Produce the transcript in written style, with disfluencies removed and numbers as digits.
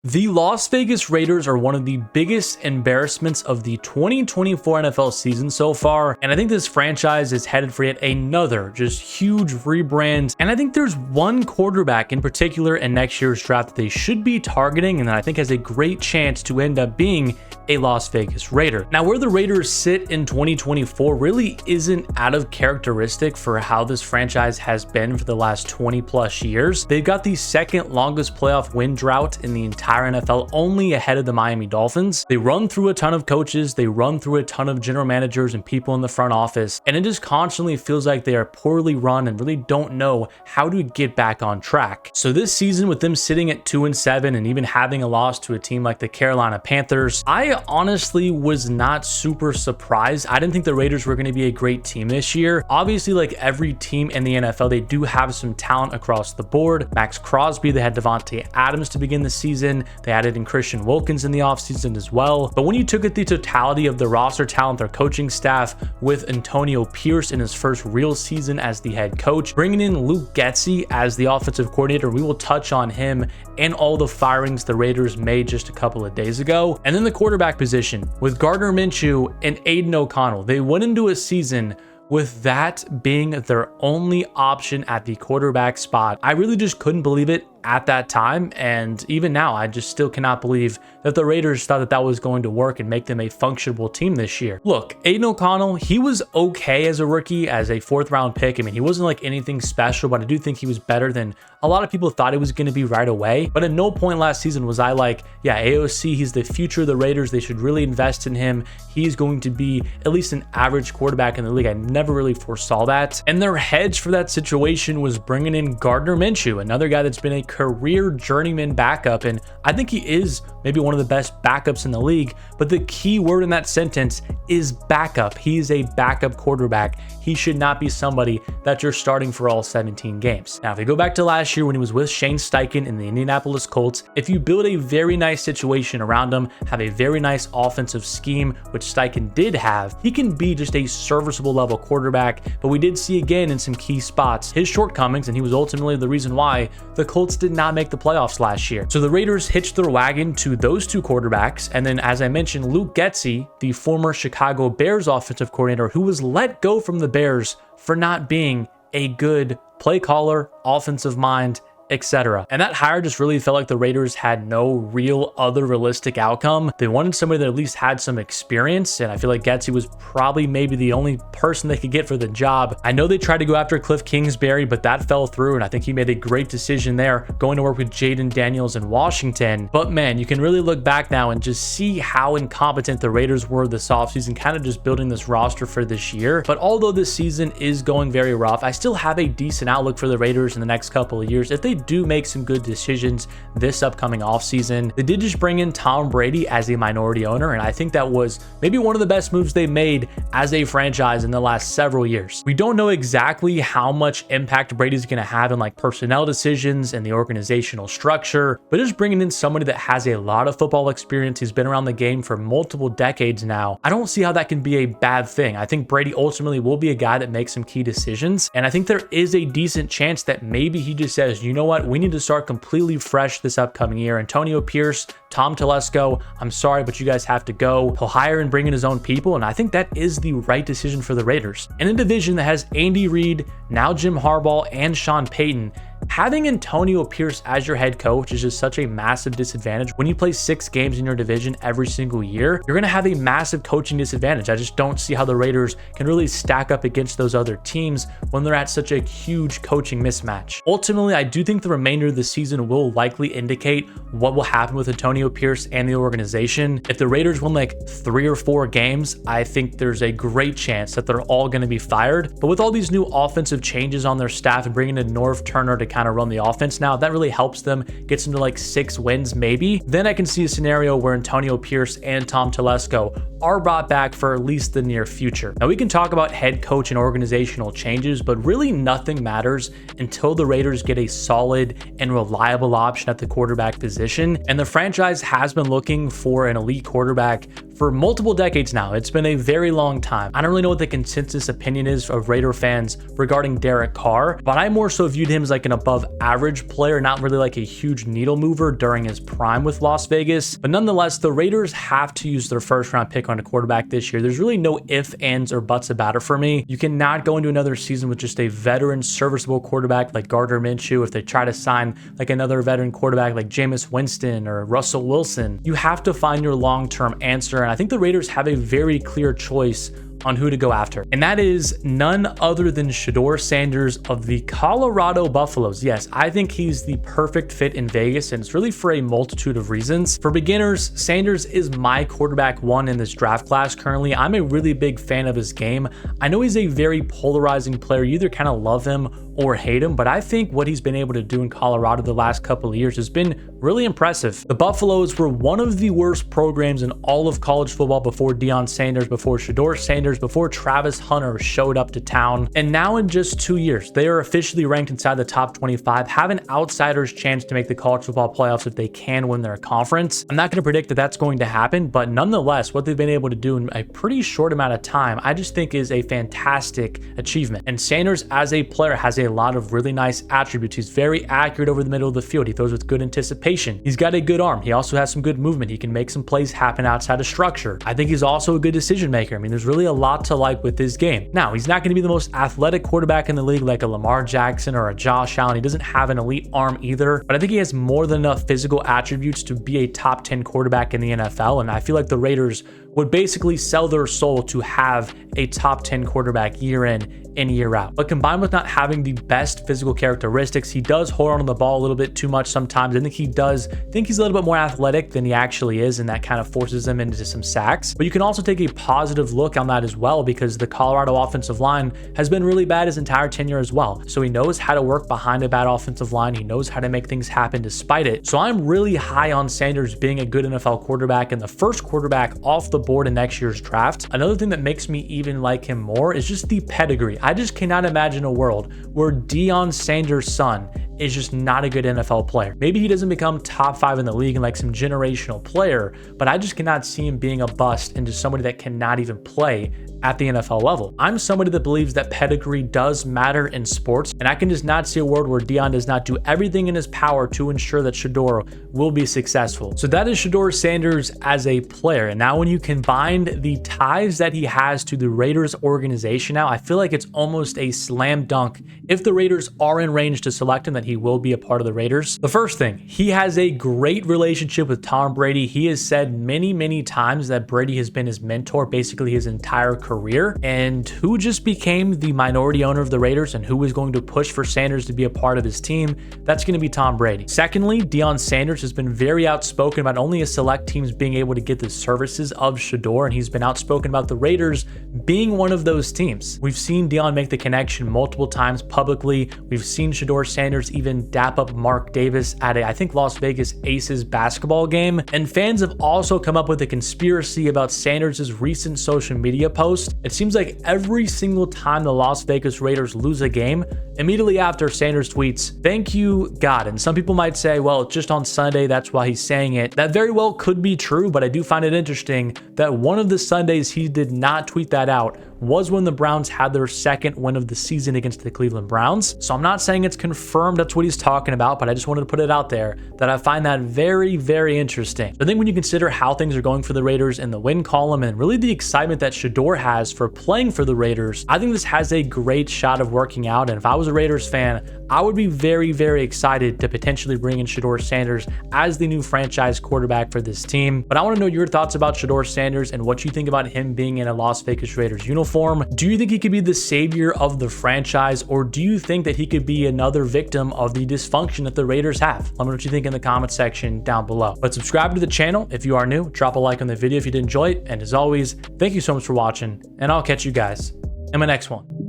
The Las Vegas Raiders are one of the biggest embarrassments of the 2024 NFL season so far, and I think this franchise is headed for yet another just huge rebrand. And I think there's one quarterback in particular in next year's draft that they should be targeting, and that I think has a great chance to end up being a Las Vegas Raider. Now, where the Raiders sit in 2024 really isn't out of characteristic for how this franchise has been for the last 20 plus years. They've got the second longest playoff win drought in the entire NFL, only ahead of the Miami Dolphins. They run through a ton of coaches, they run through a ton of general managers and people in the front office, and it just constantly feels like they are poorly run and really don't know how to get back on track. So this season, with them sitting at 2-7 and even having a loss to a team like the Carolina Panthers, I honestly was not super surprised. I didn't think the Raiders were going to be a great team this year. Obviously, like every team in the NFL, they do have some talent across the board. Max Crosby, they had Devontae Adams to begin the season. They added in Christian Wilkins in the offseason as well. But when you took at the totality of the roster talent, their coaching staff, with Antonio Pierce in his first real season as the head coach, bringing in Luke Getsy as the offensive coordinator, we will touch on him and all the firings the Raiders made just a couple of days ago. And then the quarterback position with Gardner Minshew and Aiden O'Connell. They went into a season with that being their only option at the quarterback spot. I really just couldn't believe it at that time, and even now I just still cannot believe that the Raiders thought that that was going to work and make them a functional team this year. Look, Aiden O'Connell, he was okay as a rookie, as a fourth round pick. I mean, he wasn't like anything special, but I do think he was better than a lot of people thought he was going to be right away. But at no point last season was I like, yeah, AOC, he's the future of the Raiders, they should really invest in him, he's going to be at least an average quarterback in the league. I never really foresaw that. And their hedge for that situation was bringing in Gardner Minshew, another guy that's been a career journeyman backup, and I think he is maybe one of the best backups in the league. But the key word in that sentence is backup. He's a backup quarterback. He should not be somebody that you're starting for all 17 games. Now, if we go back to last year when he was with Shane Steichen in the Indianapolis Colts, if you build a very nice situation around him, have a very nice offensive scheme, which Steichen did have, he can be just a serviceable level quarterback. But we did see again in some key spots his shortcomings, and he was ultimately the reason why the Colts did not make the playoffs last year. So the Raiders hitched their wagon to those two quarterbacks, and then, as I mentioned, Luke Getsy, the former Chicago Bears offensive coordinator, who was let go from the Bears for not being a good play caller, offensive mind, etc. And that hire just really felt like the Raiders had no real other realistic outcome. They wanted somebody that at least had some experience, and I feel like Getsy was probably maybe the only person they could get for the job. I know they tried to go after Cliff Kingsbury, but that fell through, and I think he made a great decision there, going to work with Jaden Daniels in Washington. But man, you can really look back now and just see how incompetent the Raiders were this offseason, kind of just building this roster for this year. But although this season is going very rough, I still have a decent outlook for the Raiders in the next couple of years if they do make some good decisions this upcoming offseason. They did just bring in Tom Brady as a minority owner, and I think that was maybe one of the best moves they made as a franchise in the last several years. We don't know exactly how much impact Brady's going to have in like personnel decisions and the organizational structure, but just bringing in somebody that has a lot of football experience, who's been around the game for multiple decades now, I don't see how that can be a bad thing. I think Brady ultimately will be a guy that makes some key decisions, and I think there is a decent chance that maybe he just says, you know what, we need to start completely fresh this upcoming year. Antonio Pierce, Tom Telesco, I'm sorry, but you guys have to go. He'll hire and bring in his own people, and I think that is the right decision for the Raiders. In a division that has Andy Reid, now Jim Harbaugh, and Sean Payton, having Antonio Pierce as your head coach is just such a massive disadvantage. When you play 6 games in your division every single year, you're going to have a massive coaching disadvantage. I just don't see how the Raiders can really stack up against those other teams when they're at such a huge coaching mismatch. Ultimately, I do think the remainder of the season will likely indicate what will happen with Antonio Pierce and the organization. If the Raiders win like 3 or 4 games, I think there's a great chance that they're all going to be fired. But with all these new offensive changes on their staff and bringing in Norv Turner to kind of run the offense now, that really helps them, gets them to like 6 wins maybe. Then I can see a scenario where Antonio Pierce and Tom Telesco are brought back for at least the near future. Now, we can talk about head coach and organizational changes, but really nothing matters until the Raiders get a solid and reliable option at the quarterback position. And the franchise has been looking for an elite quarterback for multiple decades now. It's been a very long time. I don't really know what the consensus opinion is of Raider fans regarding Derek Carr, but I more so viewed him as like an above average player, not really like a huge needle mover during his prime with Las Vegas. But nonetheless, the Raiders have to use their first round pick on a quarterback this year. There's really no ifs, ands, or buts about it for me. You cannot go into another season with just a veteran, serviceable quarterback like Gardner Minshew. If they try to sign like another veteran quarterback like Jameis Winston or Russell Wilson, you have to find your long-term answer. And I think the Raiders have a very clear choice on who to go after. And that is none other than Shedeur Sanders of the Colorado Buffaloes. Yes, I think he's the perfect fit in Vegas, and it's really for a multitude of reasons. For beginners, Sanders is my quarterback one in this draft class currently. I'm a really big fan of his game. I know he's a very polarizing player. You either kind of love him or hate him, but I think what he's been able to do in Colorado the last couple of years has been really impressive. The Buffaloes were one of the worst programs in all of college football before Deion Sanders, before Shedeur Sanders, before Travis Hunter showed up to town. And now in just 2 years, they are officially ranked inside the top 25, have an outsider's chance to make the college football playoffs if they can win their conference. I'm not going to predict that that's going to happen, but nonetheless, what they've been able to do in a pretty short amount of time, I just think is a fantastic achievement. And Sanders as a player has a lot of really nice attributes. He's very accurate over the middle of the field. He throws with good anticipation. He's got a good arm. He also has some good movement. He can make some plays happen outside of structure. I think he's also a good decision maker. I mean, there's really a lot to like with his game. Now, he's not going to be the most athletic quarterback in the league like a Lamar Jackson or a Josh Allen. He doesn't have an elite arm either, but I think he has more than enough physical attributes to be a top 10 quarterback in the NFL. And I feel like the Raiders would basically sell their soul to have a top 10 quarterback year in and year out. But combined with not having the best physical characteristics, he does hold on to the ball a little bit too much sometimes. I think he does think he's a little bit more athletic than he actually is, and that kind of forces him into some sacks. But you can also take a positive look on that as well, because the Colorado offensive line has been really bad his entire tenure as well. So he knows how to work behind a bad offensive line. He knows how to make things happen despite it. So I'm really high on Sanders being a good NFL quarterback and the first quarterback off the board in next year's draft. Another thing that makes me even like him more is just the pedigree. I just cannot imagine a world where Deion Sanders' son is just not a good NFL player. Maybe he doesn't become top 5 in the league and like some generational player, but I just cannot see him being a bust into somebody that cannot even play at the NFL level. I'm somebody that believes that pedigree does matter in sports, and I can just not see a world where Deion does not do everything in his power to ensure that Shedeur will be successful. So that is Shedeur Sanders as a player. And now when you combine the ties that he has to the Raiders organization now, I feel like it's almost a slam dunk if the Raiders are in range to select him that he will be a part of the Raiders. The first thing, he has a great relationship with Tom Brady. He has said many times that Brady has been his mentor basically his entire career. And who just became the minority owner of the Raiders and who is going to push for Sanders to be a part of his team? That's going to be Tom Brady. Secondly, Deion Sanders has been very outspoken about only a select teams being able to get the services of Shedeur, and he's been outspoken about the Raiders being one of those teams. We've seen Deion make the connection multiple times publicly. We've seen Shedeur Sanders even dap up Mark Davis at I think Las Vegas Aces basketball game. And fans have also come up with a conspiracy about Sanders' recent social media post. It seems like every single time the Las Vegas Raiders lose a game, immediately after Sanders tweets, "Thank you, God." And some people might say, well, it's just on Sunday, that's why he's saying it. That very well could be true, but I do find it interesting that one of the Sundays he did not tweet that out was when the Browns had their second win of the season against the Cleveland Browns. So I'm not saying it's confirmed that's what he's talking about, but I just wanted to put it out there that I find that very interesting. I think when you consider how things are going for the Raiders in the win column and really the excitement that Shedeur has for playing for the Raiders, I think this has a great shot of working out. And if I was a Raiders fan, I would be very excited to potentially bring in Shedeur Sanders as the new franchise quarterback for this team. But I want to know your thoughts about Shedeur Sanders and what you think about him being in a Las Vegas Raiders uniform. Do you think he could be the savior of the franchise, or do you think that he could be another victim of the dysfunction that the Raiders have? Let me know what you think in the comment section down below. But subscribe to the channel if you are new. Drop a like on the video if you did enjoy it. And as always, thank you so much for watching, and I'll catch you guys in my next one.